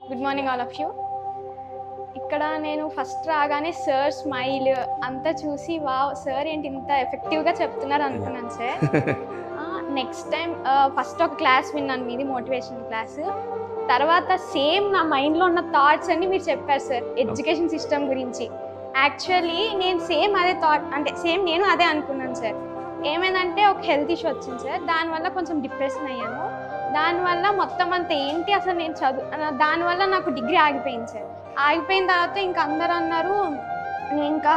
Good morning all of you. ఇక్కడ నేను first రాగానే సార్ స్మైల్ అంతా చూసి వావ్ సార్ ఏంటి ఇంత ఎఫెక్టివ్గా చెప్తున్నారు అనుకున్నాను సార్. నెక్స్ట్ టైం ఫస్ట్ ఒక క్లాస్ విన్నాను, మీది మోటివేషన్ క్లాస్. తర్వాత సేమ్ నా మైండ్లో ఉన్న థాట్స్ అన్ని మీరు చెప్పారు సార్ ఎడ్యుకేషన్ సిస్టమ్ గురించి. యాక్చువల్లీ నేను సేమ్ అదే థాట్, అంటే సేమ్ నేను అదే అనుకున్నాను సార్. ఏమైందంటే ఒక హెల్త్ ఇష్యూ వచ్చింది సార్, దానివల్ల కొంచెం డిప్రెషన్ అయ్యాను. దానివల్ల మొత్తం అంతా ఏంటి అసలు నేను దానివల్ల నాకు డిగ్రీ ఆగిపోయింది సార్. ఆగిపోయిన తర్వాత ఇంకా అందరూ అన్నారు ఇంకా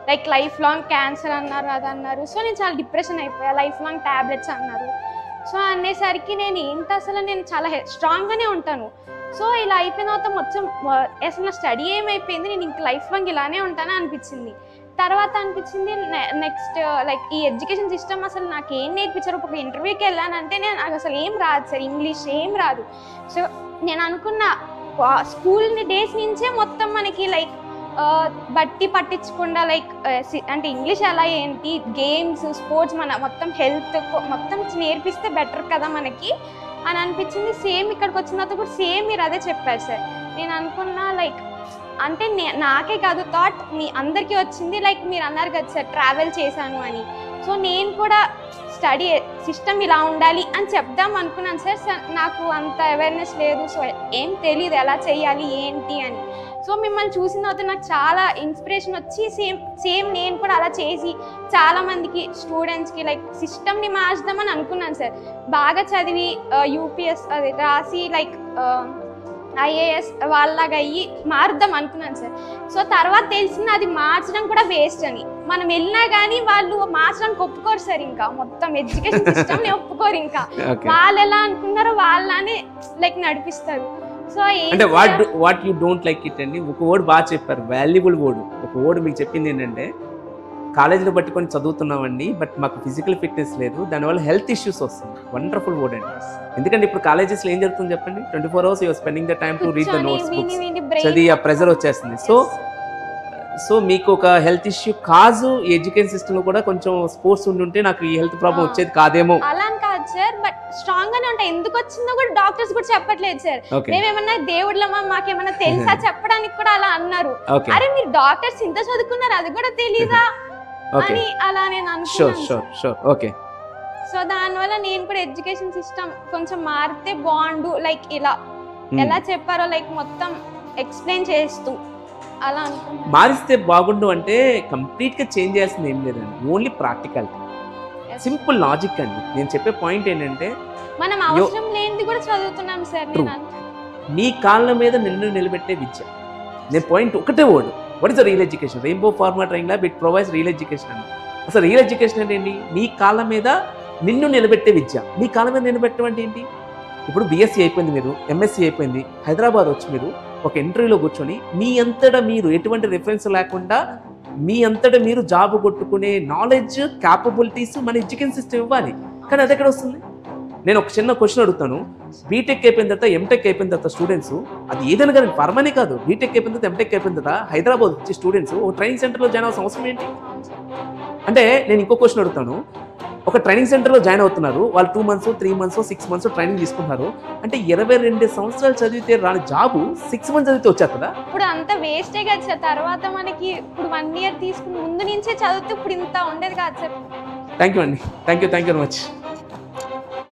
లైక్ లైఫ్ లాంగ్ క్యాన్సర్ అన్నారు, అది అన్నారు. సో నేను చాలా డిప్రెషన్ అయిపోయా, లైఫ్ లాంగ్ ట్యాబ్లెట్స్ అన్నారు. సో అనేసరికి నేను ఏంటి అసలు నేను చాలా స్ట్రాంగ్గానే ఉంటాను. సో ఇలా అయిపోయిన తర్వాత మొత్తం అసలు నా స్టడీ ఏమైపోయింది, నేను ఇంక లైఫ్ లాంగ్ ఇలానే ఉంటాను అనిపించింది. తర్వాత అనిపించింది నెక్స్ట్ లైక్ ఈ ఎడ్యుకేషన్ సిస్టమ్ అసలు నాకు ఏం నేర్పించారు. ఒక ఇంటర్వ్యూకి వెళ్ళానంటే నాకు అసలు ఏం రాదు సార్, ఇంగ్లీష్ ఏం రాదు. సో నేను అనుకున్న స్కూల్ డేస్ నుంచే మొత్తం మనకి లైక్ బట్టి పట్టించకుండా లైక్ అంటే ఇంగ్లీష్ ఎలా ఏంటి, గేమ్స్, స్పోర్ట్స్, మన మొత్తం హెల్త్ మొత్తం నేర్పిస్తే బెటర్ కదా మనకి అని అనిపించింది. సేమ్ ఇక్కడికి వచ్చిన తర్వాత కూడా సేమ్ మీరు అదే చెప్పారు సార్. నేను అనుకున్నా లైక్ అంటే నాకే కాదు థాట్ మీ అందరికీ వచ్చింది. లైక్ మీరు అన్నారు కదా సార్ ట్రావెల్ చేశాను అని. సో నేను కూడా స్టడీ సిస్టమ్ ఇలా ఉండాలి అని చెప్దాం అనుకున్నాను సార్. నాకు అంత అవేర్నెస్ లేదు, సో ఏం తెలియదు ఎలా చేయాలి ఏంటి అని. సో మిమ్మల్ని చూసిన తర్వాత నాకు చాలా ఇన్స్పిరేషన్ వచ్చి సేమ్ నేను కూడా అలా చేసి చాలామందికి స్టూడెంట్స్కి లైక్ సిస్టమ్ని మార్చుదామని అనుకున్నాను సార్. బాగా చదివి యూపీఎస్ అది రాసి లైక్ ఐఏఎస్ వాళ్ళలాగా అయ్యి మారుద్దాం అనుకున్నాను సార్. సో తర్వాత తెలిసింది అది మార్చడం కూడా వేస్ట్ అని. మనం వెళ్ళినా కానీ వాళ్ళు మార్చడానికి ఒప్పుకోరు సార్. ఇంకా మొత్తం ఎడ్యుకేషన్ సిస్టమ్ని ఒప్పుకోరు. ఇంకా వాళ్ళు ఎలా అనుకున్నారో వాళ్ళనే లైక్ నడిపిస్తారు. సో అంటే what you don't like it అండి. ఒక వర్డ్ బాగా చెప్పారు, వాల్యుబుల్ వర్డ్. ఒక వర్డ్ మీకు చెప్పింది ఏంటంటే కాలేజీలో పట్టుకొని చదువుతున్నామండి బట్ మాకు ఫిజికల్ ఫిట్నెస్ లేదు, దానివల్ల హెల్త్ ఇష్యూస్ వస్తుంది. వండర్ఫుల్ వర్డ్ అండి. ఎందుకంటే ఇప్పుడు కాలేజెస్లో ఏం జరుగుతుంది చెప్పండి, 24 hours you are spending the time to read the notes books, చదివి ఆ ప్రెజర్ వచ్చేస్తుంది. సో మీకు ఒక హెల్త్ ఇష్యూ కాజు ఈ ఎడ్యుకేషన్ సిస్టంలో కూడా కొంచెం స్పోర్ట్స్ ఉండుంటే నాకు ఈ హెల్త్ ప్రాబ్లం వచ్చేది కాదేమో. అలా కాదు సార్, బట్ స్ట్రాంగ్ గానే ఉంటాయి. ఎందుకు వచ్చిందో కూడా డాక్టర్స్ కూడా చెప్పట్లేదు సార్. మేమేమన్నా దేవుళ్ళమా మాకేమన్నా తెలుసా చెప్పడానికి కూడా అలా అన్నారు. అరే మీరు డాక్టర్స్ ఇంత చదువుకున్నారు అది కూడా తెలీదా అని అలా నేను అనుకున్నాను. సో దానివల్ల నేను కూడా ఎడ్యుకేషన్ సిస్టమ్ కొంచెం మారితే బాగుండు, లైక్ ఇలా ఎలా చెప్పారో లైక్ మొత్తం ఎక్స్ప్లెయిన్ చేస్తూ అలా అనుకున్నాను. మారిస్తే బాగుండు అంటే కంప్లీట్ గా చేంజ్ చేయాల్సింది ఏం లేదండి, ఓన్లీ ప్రాక్టికాలిటీ, సింపుల్ లాజిక్ అండి. నేను చెప్పే పాయింట్ ఏంటంటే మనం అవసరం లేనిది కూడా చదువుతున్నాం సార్. నీ కాళ్ళ మీద నిన్ను నిలబెట్టే విద్య. నేను పాయింట్ ఒకటే word, what is the real education? Rainbow pharma training lab it provides real education అండి. అసలు రియల్ ఎడ్యుకేషన్ అంటే ఏంటి? నీ కాళ్ళ మీద నిన్ను నిలబెట్టే విద్య. నీ కాళ్ళ మీద నిలబెట్టడం అంటే ఏంటి? ఇప్పుడు బీఎస్సీ అయిపోయింది, మీరు ఎంఎస్సీ అయిపోయింది, హైదరాబాద్ వచ్చి మీరు ఒక ఇంటర్వ్యూలో కూర్చొని మీ అంతటా మీరు ఎటువంటి రిఫరెన్స్ లేకుండా మీ అంతటా మీరు జాబ్ కొట్టుకునే నాలెడ్జ్, క్యాపబిలిటీస్ మన ఎడ్యుకేషన్ సిస్టమ్ ఇవ్వాలి. కానీ అది ఎక్కడ వస్తుంది? నేను ఒక చిన్న క్వశ్చన్ అడుగుతాను. బీటెక్ అయిపోయిన తర్వాత ఎంటెక్ అయిపోయిన తర్వాత స్టూడెంట్స్, అది ఏదైనా కానీ ఫర్మనే కాదు, బీటెక్ అయిపోయిన తర్వాత ఎంటెక్ అయిపోయిన తర్వాత హైదరాబాద్ వచ్చే స్టూడెంట్స్ ఒక ట్రైనింగ్ సెంటర్లో జాయిన్ అవ్వాల్సిన అవసరం ఏంటి? అంటే నేను ఇంకో క్వశ్చన్ అడుగుతాను. ఒక ట్రైనింగ్ సెంటర్లో జాయిన్ అవుతున్నారు, వాళ్ళు 2 months 3 months 6 months ట్రైనింగ్ తీసుకుంటున్నారు. అంటే 22 సంవత్సరాలు చదివితే రాని జాబు 6 months చదివితే వచ్చేస్తుందా? ఇప్పుడు అంతా వేస్టే కదా సార్. తర్వాత మనకి ఇప్పుడు 1 year తీసుకుని ముందు నుంచే చదివితే ఇప్పుడు ఇంత ఉండేది కాదు సార్. థ్యాంక్ యూ అండి, థ్యాంక్ యూ వెరీ మచ్.